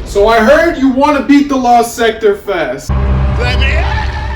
So I heard you want to beat the Lost Sector fast.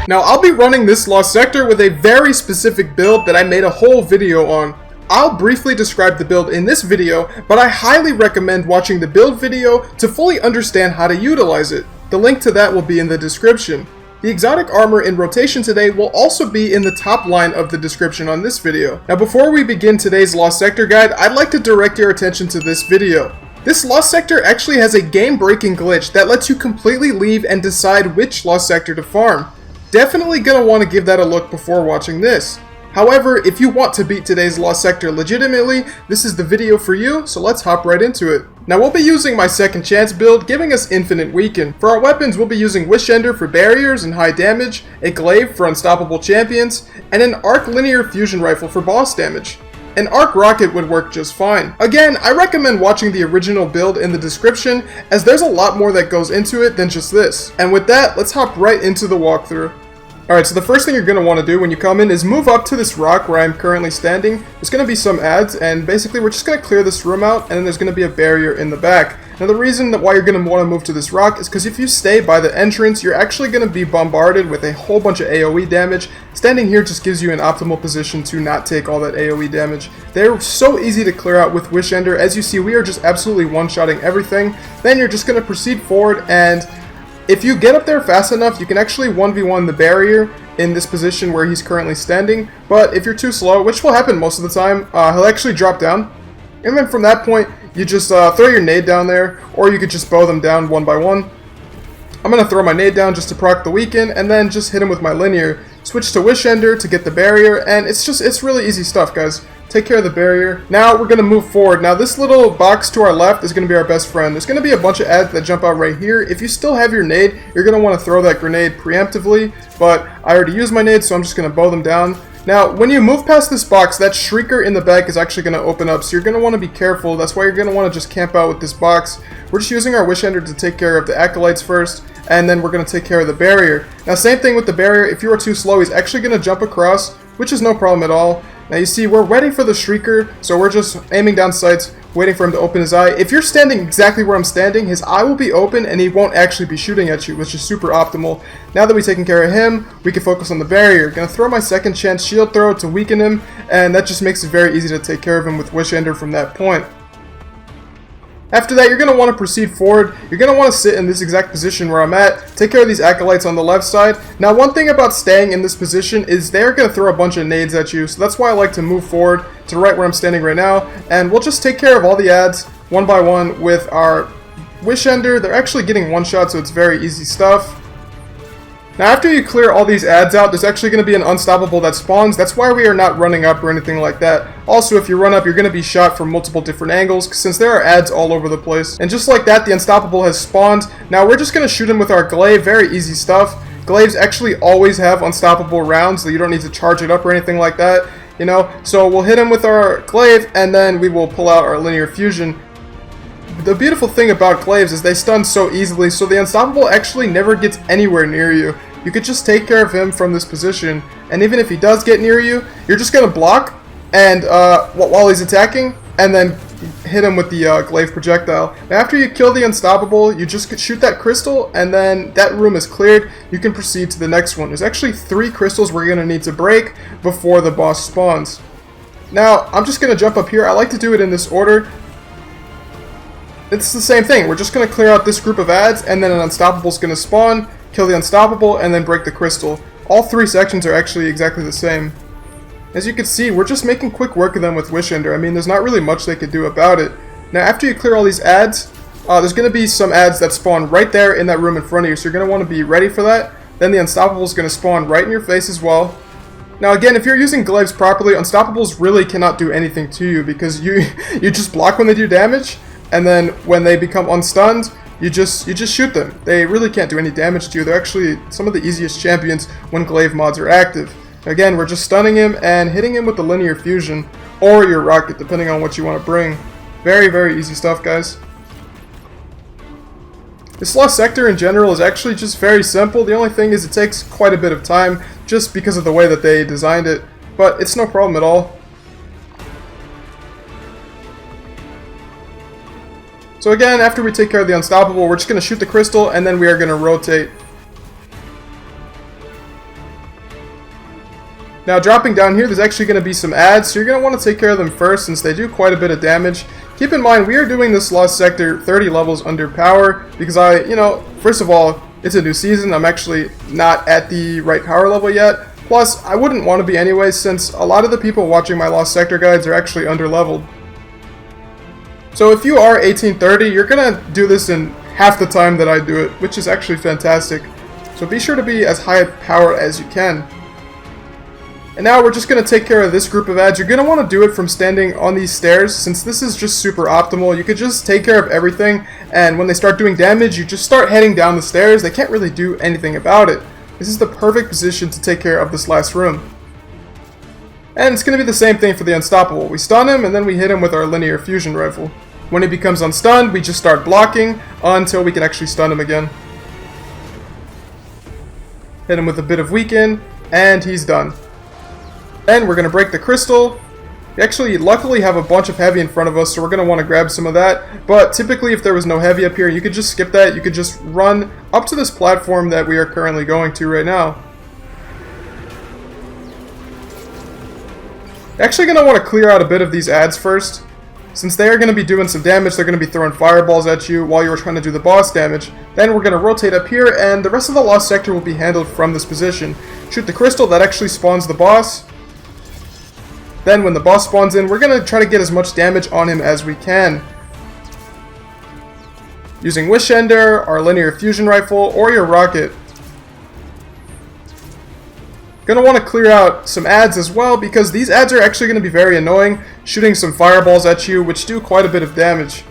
Now I'll be running this Lost Sector with a very specific build that I made a whole video on. I'll briefly describe the build in this video, but I highly recommend watching the build video to fully understand how to utilize it. The link to that will be in the description. The exotic armor in rotation today will also be in the top line of the description on this video. Now before we begin today's Lost Sector guide, I'd like to direct your attention to this video. This Lost Sector actually has a game-breaking glitch that lets you completely leave and decide which Lost Sector to farm. Definitely gonna want to give that a look before watching this. However, if you want to beat today's Lost Sector legitimately, this is the video for you, so let's hop right into it. Now we'll be using my second chance build, giving us infinite weaken. For our weapons, we'll be using Wish Ender for barriers and high damage, a glaive for unstoppable champions, and an arc linear fusion rifle for boss damage. An arc rocket would work just fine. Again, I recommend watching the original build in the description, as there's a lot more that goes into it than just this. And with that, let's hop right into the walkthrough. Alright, so the first thing you're going to want to do when you come in is move up to this rock where I'm currently standing. There's going to be some ads, and basically we're just going to clear this room out, and then there's going to be a barrier in the back. Now the reason that why you're going to want to move to this rock is because if you stay by the entrance, you're actually going to be bombarded with a whole bunch of AoE damage. Standing here just gives you an optimal position to not take all that AoE damage. They're so easy to clear out with Wish Ender. As you see, we are just absolutely one-shotting everything. Then you're just going to proceed forward, and if you get up there fast enough, you can actually 1v1 the barrier in this position where he's currently standing. But if you're too slow, which will happen most of the time, he'll actually drop down. And then from that point, you just throw your nade down there, or you could just bow them down one by one. I'm going to throw my nade down just to proc the weaken, and then just hit him with my linear. Switch to Wish Ender to get the barrier, and it's really easy stuff, guys. Take care of the barrier. Now we're going to move forward. Now this little box to our left is going to be our best friend. There's going to be a bunch of ads that jump out right here. If you still have your nade, you're going to want to throw that grenade preemptively, but I already used my nade, so I'm just going to bow them down. Now, when you move past this box, that shrieker in the back is actually going to open up, so you're going to want to be careful. That's why you're going to want to just camp out with this box. We're just using our Wish Ender to take care of the acolytes first, and then we're going to take care of the barrier. Now, same thing with the barrier. If you are too slow, he's actually going to jump across, which is no problem at all. Now you see, we're ready for the shrieker, so we're just aiming down sights, waiting for him to open his eye. If you're standing exactly where I'm standing, his eye will be open and he won't actually be shooting at you, which is super optimal. Now that we've taken care of him, we can focus on the barrier. Gonna throw my second chance shield throw to weaken him, and that just makes it very easy to take care of him with Wish Ender from that point. After that, you're going to want to proceed forward. You're going to want to sit in this exact position where I'm at. Take care of these acolytes on the left side. Now, one thing about staying in this position is they're going to throw a bunch of nades at you. So that's why I like to move forward to right where I'm standing right now. And we'll just take care of all the ads one by one with our Wish Ender. They're actually getting one shot, so it's very easy stuff. Now after you clear all these ads out, there's actually going to be an unstoppable that spawns. That's why we are not running up or anything like that. Also, if you run up, you're going to be shot from multiple different angles since there are ads all over the place. And just like that, the unstoppable has spawned. Now we're just going to shoot him with our glaive. Very easy stuff. Glaives actually always have unstoppable rounds, so you don't need to charge it up or anything like that. You know, so we'll hit him with our glaive, and then we will pull out our linear fusion. The beautiful thing about glaives is they stun so easily, so the unstoppable actually never gets anywhere near you. You could just take care of him from this position, and even if he does get near you, you're just going to block and while he's attacking, and then hit him with the glaive projectile. Now after you kill the unstoppable, you just shoot that crystal, and then that room is cleared. You can proceed to the next one. There's actually 3 crystals we're going to need to break before the boss spawns. Now, I'm just going to jump up here. I like to do it in this order. It's the same thing. We're just going to clear out this group of ads, and then an unstoppable is going to spawn, kill the unstoppable, and then break the crystal. All 3 sections are actually exactly the same. As you can see, we're just making quick work of them with Wish Ender. I mean, there's not really much they could do about it. Now, after you clear all these ads, there's going to be some ads that spawn right there in that room in front of you, so you're going to want to be ready for that. Then the unstoppable is going to spawn right in your face as well. Now again, if you're using glaives properly, unstoppables really cannot do anything to you because you just block when they do damage, and then when they become unstunned, you just shoot them. They really can't do any damage to you. They're actually some of the easiest champions when glaive mods are active. Again, we're just stunning him and hitting him with the linear fusion or your rocket, depending on what you want to bring. Very, very easy stuff, guys. This Lost Sector in general is actually just very simple. The only thing is it takes quite a bit of time just because of the way that they designed it, but it's no problem at all. So again, after we take care of the unstoppable, we're just going to shoot the crystal and then we are going to rotate. Now dropping down here, there's actually going to be some ads, so you're going to want to take care of them first since they do quite a bit of damage. Keep in mind, we are doing this Lost Sector 30 levels under power because first of all, it's a new season. I'm actually not at the right power level yet. Plus, I wouldn't want to be anyway since a lot of the people watching my Lost Sector guides are actually under-leveled. So if you are 1830, you're going to do this in half the time that I do it, which is actually fantastic. So be sure to be as high power as you can. And now we're just going to take care of this group of ads. You're going to want to do it from standing on these stairs. Since this is just super optimal, you could just take care of everything, and when they start doing damage, you just start heading down the stairs. They can't really do anything about it. This is the perfect position to take care of this last room. And it's going to be the same thing for the unstoppable. We stun him, and then we hit him with our linear fusion rifle. When he becomes unstunned, we just start blocking until we can actually stun him again. Hit him with a bit of weaken, and he's done. Then we're going to break the crystal. We actually luckily have a bunch of heavy in front of us, so we're going to want to grab some of that. But typically if there was no heavy up here, you could just skip that. You could just run up to this platform that we are currently going to right now. You're actually going to want to clear out a bit of these ads first. Since they are going to be doing some damage, they're going to be throwing fireballs at you while you're trying to do the boss damage. Then we're going to rotate up here, and the rest of the Lost Sector will be handled from this position. Shoot the crystal, that actually spawns the boss. Then when the boss spawns in, we're going to try to get as much damage on him as we can. Using Wish Ender, our linear fusion rifle, or your rocket. Going to want to clear out some ads as well because these ads are actually going to be very annoying, shooting some fireballs at you which do quite a bit of damage.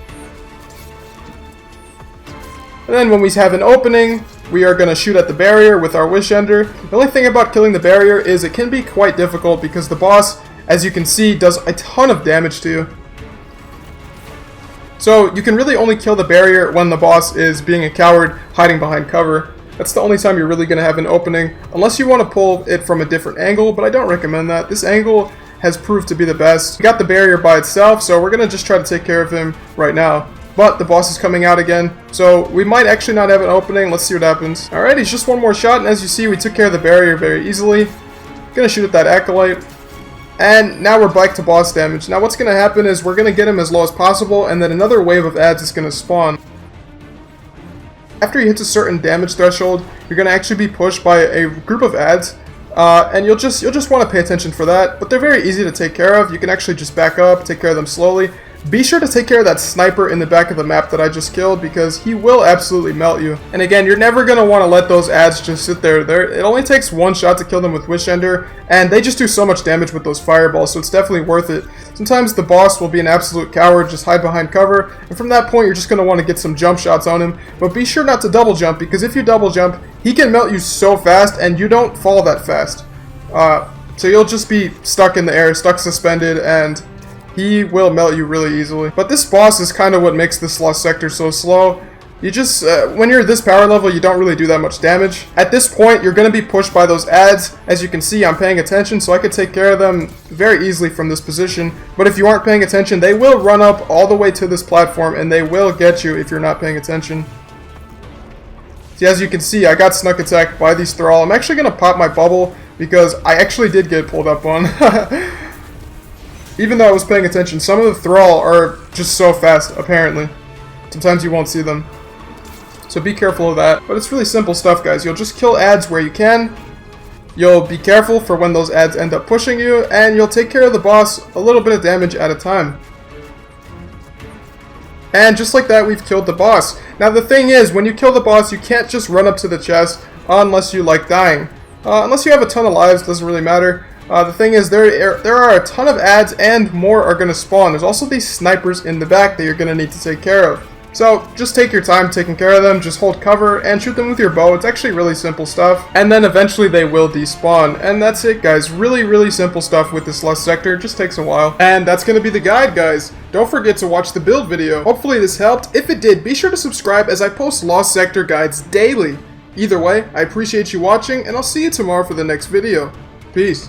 And then when we have an opening, we are going to shoot at the barrier with our Wish Ender. The only thing about killing the barrier is it can be quite difficult because the boss, as you can see, does a ton of damage to you. So you can really only kill the barrier when the boss is being a coward, hiding behind cover. That's the only time you're really going to have an opening, unless you want to pull it from a different angle, but I don't recommend that. This angle has proved to be the best. We got the barrier by itself, so we're going to just try to take care of him right now. But the boss is coming out again, so we might actually not have an opening. Let's see what happens. Alright, he's just one more shot, and as you see, we took care of the barrier very easily. Gonna shoot at that Acolyte. And now we're back to boss damage. Now what's going to happen is we're going to get him as low as possible, and then another wave of ads is going to spawn. After he hits a certain damage threshold, you're going to actually be pushed by a group of ads, and you'll just want to pay attention for that. But they're very easy to take care of. You can actually just back up, take care of them slowly. Be sure to take care of that sniper in the back of the map that I just killed because he will absolutely melt you. And again, you're never going to want to let those ads just sit there. It only takes one shot to kill them with Wish Ender, and they just do so much damage with those fireballs, so it's definitely worth it. Sometimes the boss will be an absolute coward, just hide behind cover, and from that point you're just going to want to get some jump shots on him. But be sure not to double jump, because if you double jump, he can melt you so fast, and you don't fall that fast. So you'll just be stuck in the air, stuck suspended, and he will melt you really easily. But this boss is kind of what makes this Lost Sector so slow. You just, when you're at this power level, you don't really do that much damage. At this point, you're going to be pushed by those ads. As you can see, I'm paying attention, so I could take care of them very easily from this position. But if you aren't paying attention, they will run up all the way to this platform, and they will get you if you're not paying attention. See, as you can see, I got snuck attacked by these Thrall. I'm actually going to pop my bubble, because I actually did get pulled up on. Even though I was paying attention, some of the Thrall are just so fast, apparently. Sometimes you won't see them. So be careful of that. But it's really simple stuff, guys. You'll just kill ads where you can. You'll be careful for when those ads end up pushing you. And you'll take care of the boss a little bit of damage at a time. And just like that, we've killed the boss. Now the thing is, when you kill the boss, you can't just run up to the chest unless you like dying. Unless you have a ton of lives, doesn't really matter. The thing is, there are a ton of ads and more are going to spawn. There's also these snipers in the back that you're going to need to take care of. So just take your time taking care of them, just hold cover and shoot them with your bow. It's actually really simple stuff. And then eventually they will despawn. And that's it, guys. Really, really simple stuff with this Lost Sector. It just takes a while. And that's going to be the guide, guys. Don't forget to watch the build video. Hopefully this helped. If it did, be sure to subscribe as I post Lost Sector guides daily. Either way, I appreciate you watching, and I'll see you tomorrow for the next video. Peace.